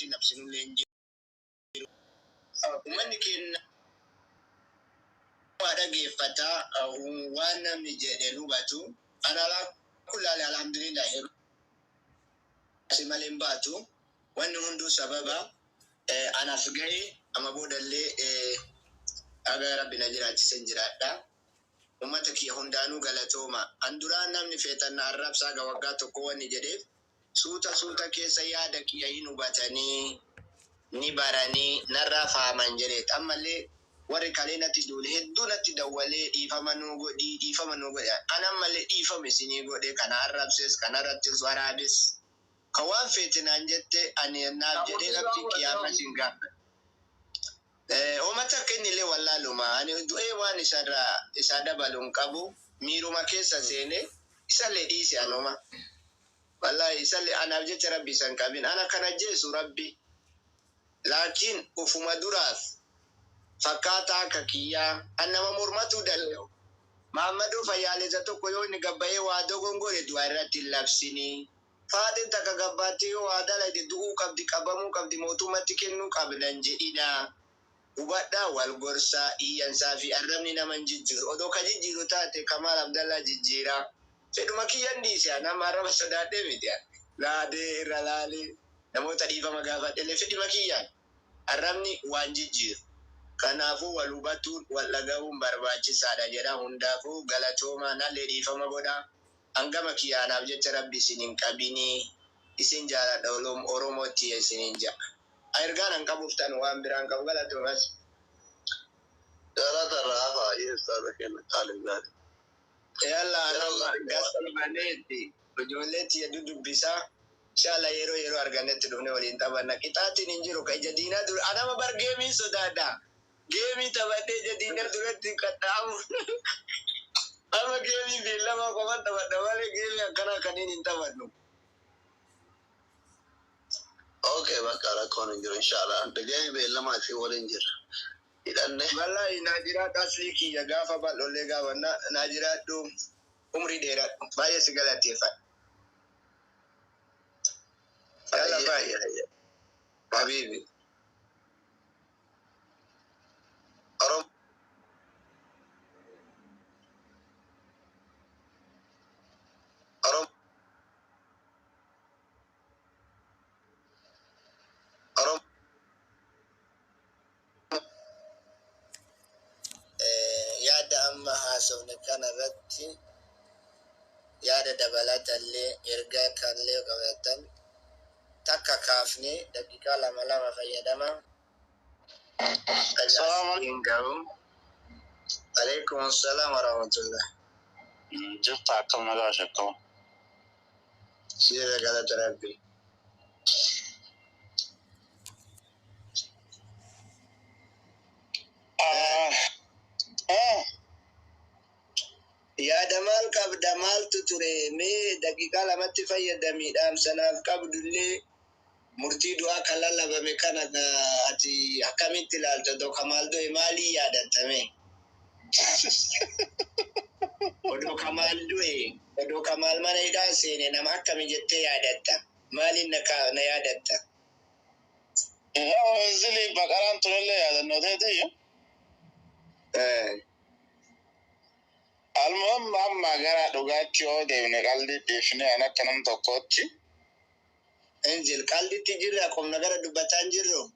nafsin lenji umani kin wada gefata wana mijede lubatu anala kulala alhamdulillah simalin batu wani hundu sababa anafigai amabodalle aga rabbina jirati senjirada ummata ki hundanu galatoma andura namni fetan arab saga wagato ko wani jede suta kesa yada ki yinu batani ni barani narra faman jere amalle wari kalenati dole heddunati dawale ifamanugo anamalle ifamisini gode kana arab ses kana ratis warabis kawan fetina njette anena jede rabti kiyama singa omata kenile walla luma ani du'e wani isada balun qabu miruma kesa sene isale disi anoma wallahi isale anabje rabbi san kabin ana kana jesu rabbi lakin ufuma duras fakata kakiya annama murmatu dallo Muhammadu fayale zato koyo ni gabaye wa dogongore duarati lapsini fadin takagabati wa dala de du'u kabdi kabamu kabdi motumati kennu kabdan jedina ubadda wal gorsa iyan safi arramni naman jijjir odo ka jijjiru tate kamal abdallah jijjira feduma kiyandi si ana maraba sadade media la de ralali namota diva magafa dele feduma kiyan arramni wan jijjir kanafu walubatu walagawu barbachi sada jeda hundafu galatoma nalle difa magoda angama kiyana abjete rabbi sinin kabini isin jara dawlum oromoti esininja airganan kabuftan wambiran kabgala tumas dara rafa yesada ken kalingari yalla Allah gasal baneti bujoleti yadudu bisa inshallah yero arganet dumne walin tabanna kitati ninjiro ka jadina dur adama bar gemi sodada gemi tabate jadina durati katamu ama gemi billama ko man tabada wale gemi akana kanini tabadnu okay bakara kono njiro inshallah ante gemi billama fi walinjir idan wallahi najira tasliki ya gafa ba lolle ga wannan najira do umri dera baye sigala tefa yalla baye habibi arom yada amma hasawne kana ratti yada dabalata le irga kalle qawatan takka kafni dakika lama fayyadama assalamu alaikum assalam wa rahmatullah jutta kamala shakko sire gala tarabi ya damal kabdamal tuture me dakika lamatti fayyadami dam sanaf kabdulle murti du'a kalalla ba me kana ga ati akamiti lalto do kamal do mali ya dantame odo kamal mana ida sene nam akami jette ya datta mali na ya datta zili bakaran tulle ya danno tete المهم أما جرى دوغاتيو ده من قلدي دفني أنا كنم تقطي انزل قلدي تجري أكون نجرى دبتان جرو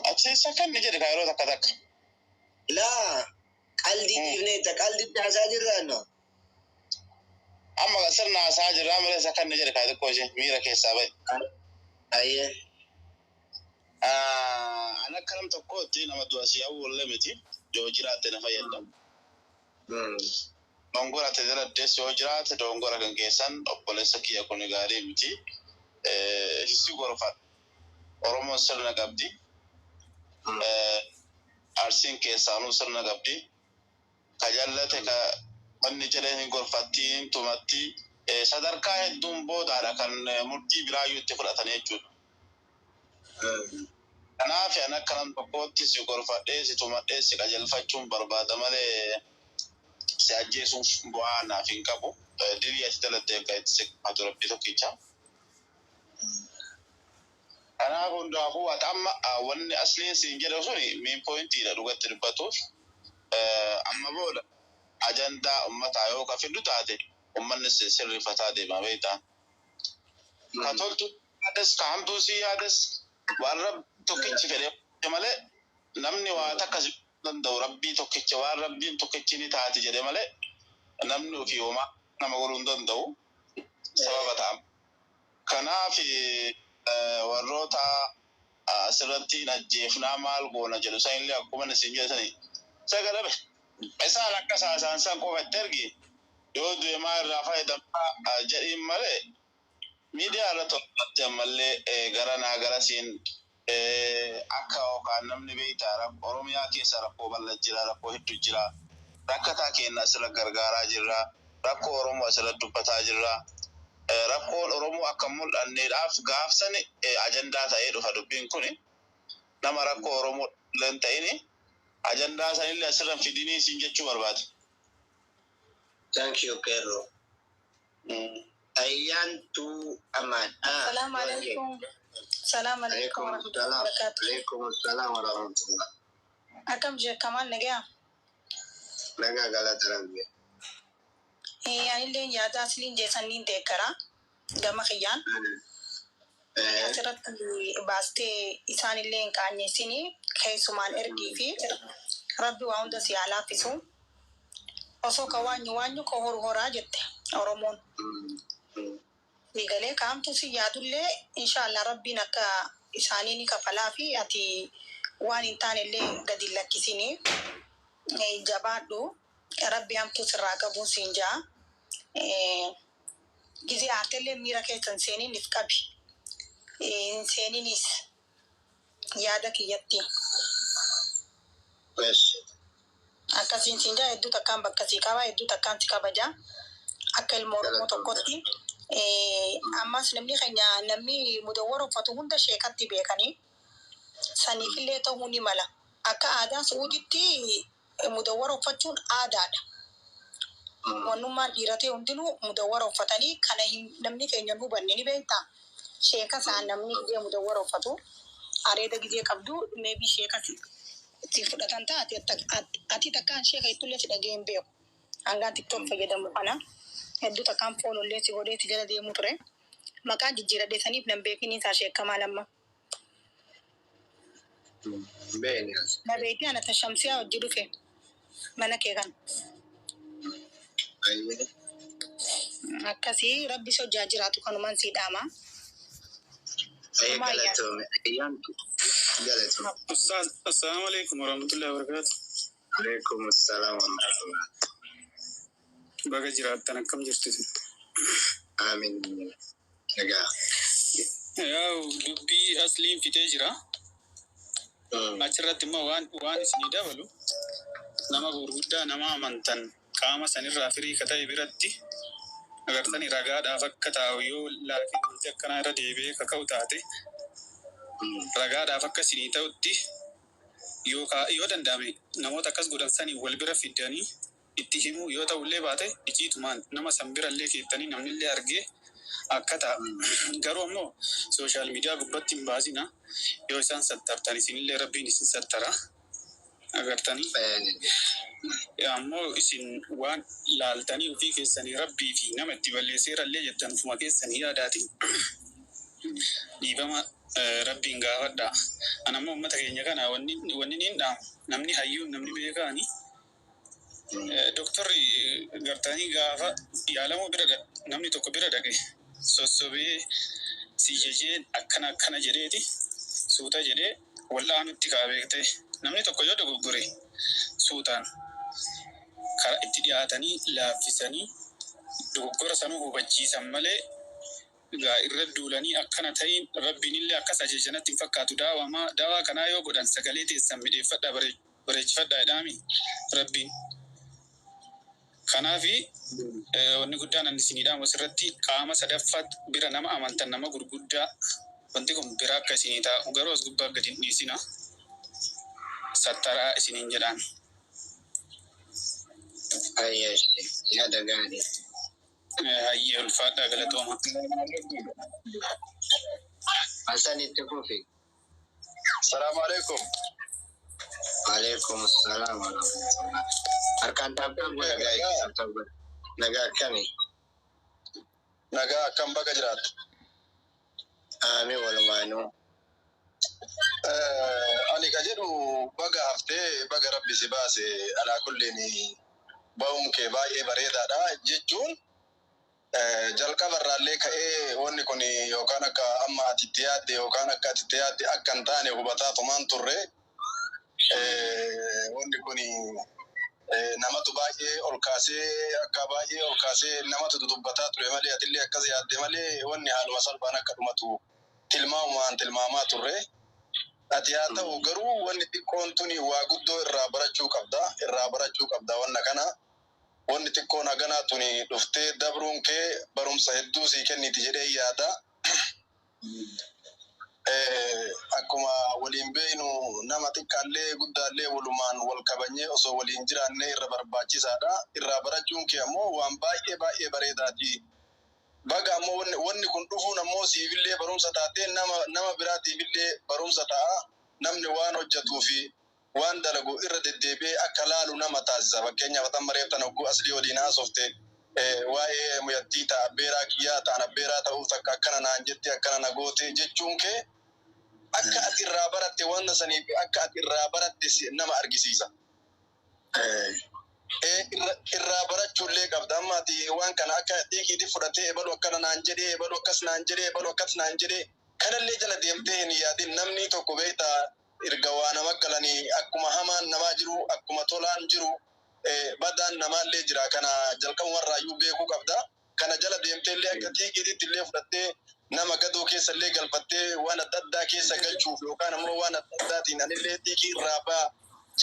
أشي سكن نجري كايرو تكتك لا قلدي دفني تقلدي تساجر أنا أما قصرنا أساجر رامل سكن نجري كايرو كوجي ميرا كيسابي أيه أنا كنم تقطي نما دواسي أول لمتي جو جرات نفيدم dongora tedera deso jirate dongora gangesan opolesa kiya koni gari miti hisi gorfa oromo salna gabdi arsin ke sanu salna gabdi kajallate ka manni jere gorfati tumati sadarka hedum boda kan murti birayu te fulatane jud ana fi ana kan ko tisi gorfa de si tumade si kajal fachum barbada male سأجيسون بوانا في كابو ديري أشتغل تيجا يتسك هذول بيتو كيشا Kanaaf hundaafuu ati amma wanni asliin siin jedhu suni main pointiidha dhugatti dubbatuuf. Amma booda ajandaa uummataa yoo ka fiddu taate uummanni sirriifataa deema beektaa. Ka toltu yaades ka hamtuu si yaades waan rabbi tokkichi fedhe malee namni waa takka si danda'u rabbii tokkicha waan rabbiin tokkichi ni taati jedhe malee namni ofii homaa nama godhuu hin danda'u sababa ta'a. Kanaaf warroota asirratti ajjeefnaa maal goona jedhu san illee akkuma isin jedhani sagalabe isaan akka saasaan san qofatti ergi yoo du'e maa irraa fayyadamaa jedhiin malee miidiyaa irra tokkotti ammallee garanaa garasiin akka yookaan namni beektaa Oromiyaa keessa rakkoo bal'aa jira, rakkoo hedduu jira. Rakkataa keenya asirra gargaaraa jirra. Rakkoo Oromoo asirra dubbataa jirra. Rakkoon Oromoo akka mul'anneedhaaf gaafsan ajandaa ta'ee dhufa dubbiin kuni. Nama rakkoo Oromoo leen ta'ini ajandaa sanillee asirra fidinii siin jechuu barbaada. Thank you, Pedro. Ayyantu Ahmad. Assalamu alaikum. Assalamu alaikum warahmatullahi wabarakatuh. Alaikum assalam warahmatullah. Akam je Kamal Naga. Naga galata rabbi. Anillee yaada asliin jeesaniin deeggara gama kiyyaan. Asirratti baastee isaanillee hin qaanyeessini keessumaan ergii fi rabbi waa hunda si haa laaffisu. Osoo ka waanyu ka horaa jette Oromoon. Digalee kaamtu si yaadullee inshallah rabbiin akka isaanii ni kafalaa fi ati waan hin taanellee gadi lakkisini jabaadhu. Rabbi hamtu sirraa qabuun siin jaa. Gizee aartellee miira keessan seeniiniif qabi. Seeniinis yaada kiyyatti. Akkasiin siin jaa hedduu takkaan bakka sii qaba hedduu takkaan si kabaja. Akka ilma Oromoo tokkotti. Ammas namni keenya namni mudawwara uffatu hunda sheekatti beekanii saniifillee ta'uu ni mala. Akka aadaa Suuditti mudawwara uffachuun aadaadha. Wannummaan dhiiratee hundinuu mudawwara uffatanii kana namni keenya hubanne ni beektaa. Sheeka isaan namni gizee mudawwara uffatu areeda gizee qabdu meebii sheeka itti fudhatan taate ati takkaan sheeka ittullee si dhagee hin beeku. Hangaan TikTok fayyadamu kana. Hedduu takkaan foolollee si godhee itti jala deemu ture. Maqaan jijjiiradhee saniif nan beekini isaa sheekamaa lamma. Na beektii ana tashamsiyaa hojii dhufe mana kee kan. Akkasii rabbi si hojjaa jiraatu kanumaan sii dhaama. Assalamu alaikum warahmatullahi wabarakatuh. Alaikum assalam warahmatullah. Baga jiraattan akkam jirtu? Amin. Nagaa. Yaa dubbii asliin fitee jira. Achirratti immoo waan isinii dabalu nama gurguddaa nama amantan qaama sanirraa firii ka ta'e biratti agartanii ragaadhaaf akka taa'u yoo laafii wanti akkanaa irra deebi'ee kaka'u taate ragaadhaaf akka isinii ta'utti yoo danda'ame namoota akkas godhan sanii wal bira fidanii itti himu yoo ta'ullee baate iciitumaan nama san birallee keessanii namnillee argee akka ta'a. Garuu ammoo sooshaal miidiyaa gubbatti hin baasina yoo isaan sattartan isinillee rabbiin isin sattara agartanii. Ammoo isin waan laaltanii ofii keessanii rabbii fi nama itti balleesseerallee jettan ufuma keessanii yaadaatiin dhiibama rabbiin gaafadha. Anammoo uummata keenya kana wanni ni dhaamu namni hayyuun namni beekaani. Doktorri gartanii gaafa yaalamuu namni tokko bira dhaqe sossobee si jejeen akkana jedheeti suuta jedhee wal'aanutti kaabeekte namni tokko yoo dogoggore suutaan karaa itti dhiyaatanii laaffisanii dogoggora sanuu hubachiisan malee egaa irra duulanii akkana ta'in rabbiin illee akkas ajeejanatti hin fakkaatu. Daawaa kanaa yoo godhan sagalee teessan midheeffadhaa bareechifadhaa jedhaami rabbiin. Kanaafi wanni guddaan ani isinii dhaamu asirratti qaama sadaffat bira nama amantan nama gurguddaa wanti kun bira akka isinii taa'u garuu as gubbaa gadi hin dhiisina sattaraa isiniin jedhaan. Yaada gaarii. Hayyee ulfaadhaa galatooma. Hasan Ittifufi. السلام عليكم. Waalaikum salam warahmatullahi. Harkaan tampil boleh guys. Naga kami. Naga kam baga jirat. Ami walumanu. Ani kajedu baga hafte baga rabbi sibase ala kulli ni bawum ke bae bareda da jechun jalqaba irraallee ka'ee wanni kun yookaan akka amma atitti yaadde yookaan akka atitti yaadde akka hin taane hubataa tumaan turre wanni kun namatu baay'ee ol kaasee akka baay'ee ol kaasee namatu dudubbataa ture malee atillee akkas yaadde malee wanni haaluma salphaan akka dhumatu tilmaamaa turre. Ati haa ta'u garuu wanni xiqqoon tuni waa guddoo irraa barachuu qabda wanna kana. Wanni xiqqoon haganaa tuni dhuftee dabruun kee barumsa hedduu sii kenniti jedhee yaada. Akkuma waliin beeknu nama xiqqaallee guddaallee walumaan wal kabanyee osoo waliin jiraannee irra barbaachisaadha. Irraa barachuun kee ammoo waan baay'ee bareedaati. Baga ammoo wanni kun dhufuun ammoo siifillee barumsa taatee nama biraatiifillee barumsa ta'a. Namni waan hojjetuu fi waan dalagu irra deddeebi'ee akka laalu nama taasisa. Fakkeenyaaf tan bareeftan hogguu aslii waliin haasofte waa'ee muyattii ta'a beeraa kiyyaa ta'an abbeeraa ta'uuf takka akkana naan jettee akkana na goote jechuun kee akka ati irraa baratte wanta saniif akka ati irraa baratte nama argisiisa. Irraa barachuullee qabda amma ati waan kana akka xiiqiitti fudhatee ebalu akkana naan jedhee ebalu akkas naan jedhee ebalu akkas naan jedhee kanallee jala deemtee hin yaadin namni tokko beektaa erga waa nama galanii akkuma hamaan namaa jiru akkuma tolaan jiru badaan namaallee jira kana jalqabumarraayyuu beekuu qabda. Kana jala deemteellee akka xiiqiitti illee fudhattee nama gadoo keessallee galfattee waan adda addaa keessa galchuuf yookaan ammoo waan adda addaatiin anillee xiiqii irraa ba'a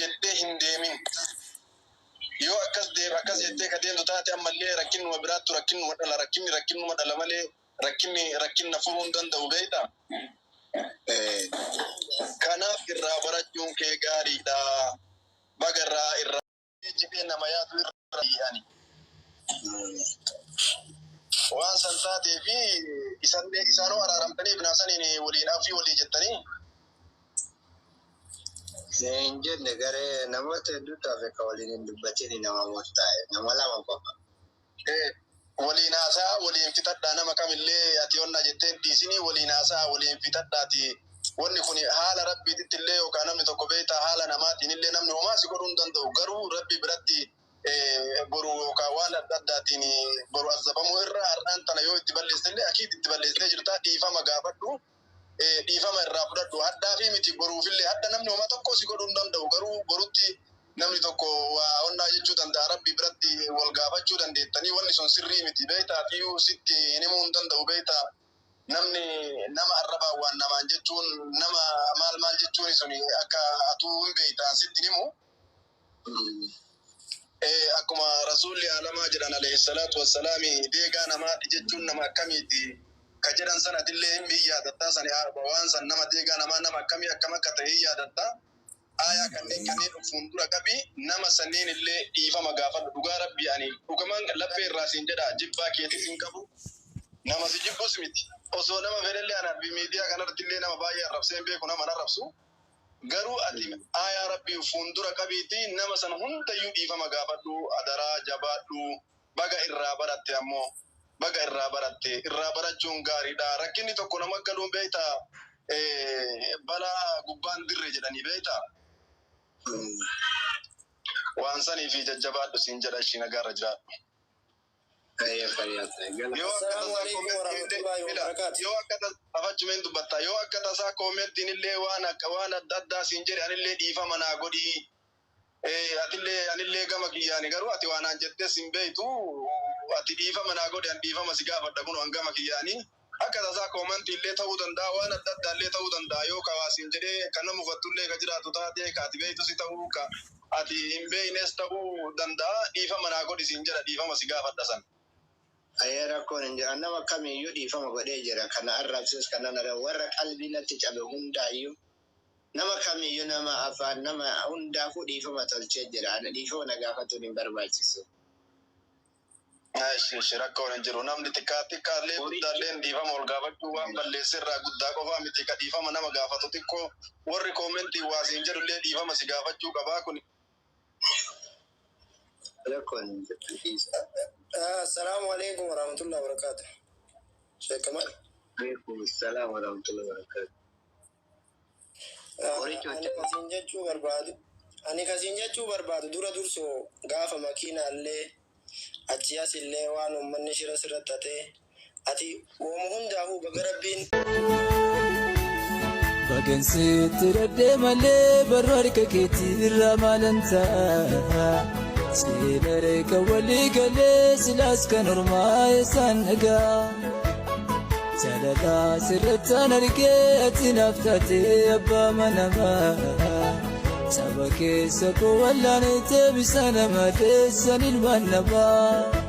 jettee hin deemin. Yoo akkas jettee ka deemtu taate ammallee rakkinuma biraattu rakkinuma dhala malee rakkinna furuu hin danda'u beektaa. Kanaaf irraa barachuun kee gaariidha. Baga irraa jibee nama yaadu irra yaani. Waan san taatee fi isaanoo araaramtanii binaasaniin waliin afii walii jettanii. Hin jenne garee namoota hedduudhaaf akka waliin hin dubbatin nama murtaa'e nama lama qofa. Waliin haasaa waliin fixadhaa nama kamillee ati onna jetteen dhiisinii waliin haasaa waliin fixadhaati. Wanni kun haala rabbiitti illee yookaan namni tokko beektaa haala namaatiin illee namni homaa si godhuu hin danda'u. Garuu rabbi biratti boru yookaan waan adda addaatiin boru azabamuu irraa har'aan tana yoo itti balleessite illee akiitti itti balleessitee jirtaa dhiifama gaafadhu. Dhiifama irraa fudhadhu haddaa fi miti boruufillee hadda namni homaa tokko si godhuu hin danda'u. Garuu borutti namni tokko waa onnaa jechuu danda'a rabbi biratti wal gaafachuu dandeettanii wanni sun sirrii miti beektaa fiyyuu sitti himuu hin danda'u beektaa. Namni nama arrabaa waan namaan jechuun nama maal jechuun sun akka atuu hin beektaan sitti himu. Akkuma rasuulli alamaa jedhan alayhi salaatu wassalaami deegaa namaati jechuun nama akkamiiti ka jedhan sanatillee hin yaadatta sani waan san nama deegaa namaa nama akkamii akkam akka ta'e hin yaadatta. Aayaa kanneen fuuldura qabi nama sanneen illee dhiifama gaafadhu dhugaa rabbii ani dhugumaan laphee irraa siin jedha jibbaa keetis hin qabu nama si jibbus miti. Osoo nama fedhallee ana miidiyaa kanarratti illee nama baay'ee arrabsee hin beeku nama arrabsu. Garuu ati aayaa rabbii fuuldura qabiiti nama san hundayyuu dhiifama gaafadhu adaraa jabaadhu baga irraa baratte ammoo baga irraa baratte irraa barachuun gaariidha. Rakkinni tokko nama galuun beektaa balaa gubbaan dirree jedhanii beektaa. Waan sanii fi jajjabaadhu siin jedha ishii nagaarra jiraadhu. Yoo akka afachumeen dubbatta yoo akka tasaa koomentiin illee waan adda addaa siin jedhe anillee dhiifama naa godhii anillee gama kiyyaani garuu ati waan aan jettees hin beektu ati dhiifama naa godhe an dhiifama si gaafadha kun gama kiyyaani akka tasaa koomentii illee ta'uu danda'a waan adda addaa illee ta'uu danda'a yoo kawaasiin jedhee kan nama uffattullee ka jiraatu taatee ka ati beektu si ta'uu ka ati hin beeknes ta'uu danda'a dhiifama naa godhi siin jedha dhiifama si gaafadha san. Ayyaa rakkoon hin jiran nama kamiyyuu dhiifama godhee jira kana arrabsis kana nara warra qalbii natti cabe hundaayyuu nama kamiyyuu nama afaan nama hundaafuu dhiifama tolchee jira ana dhiifama na gaafatuun hin barbaachisu. Shirakkoo hin jiru namni xiqqaallee guddaallee dhiifama ol gaafachuu waan balleessirraa guddaa qofaa miti ka dhiifama nama gaafatu xiqqoo warri koomentii waasiin jedhullee dhiifama si gaafachuu qabaa kun. Assalamu alaikum warahmatullahi wabarakatuh. Sheikh Kamal. Alaikum assalam warahmatullahi wabarakatuh. Ani kasin jechuu barbaadu dura dursoo gaafa makiinaallee achi as illee waan uummanni shira sirratti hatee ati oomu hundaafuu baga rabbiin. Bagansitti daddee malee barruu harka keetii irraa maalan ta'a. Seenaree kan walii galee silaas kan ormaa isaan dhagaa. Jaalalaa sirrattaan argee ati naaf taatee abbaa manamaa. Saba keessa koo wallaan ta'e bisa nama deessan ilmaan namaa.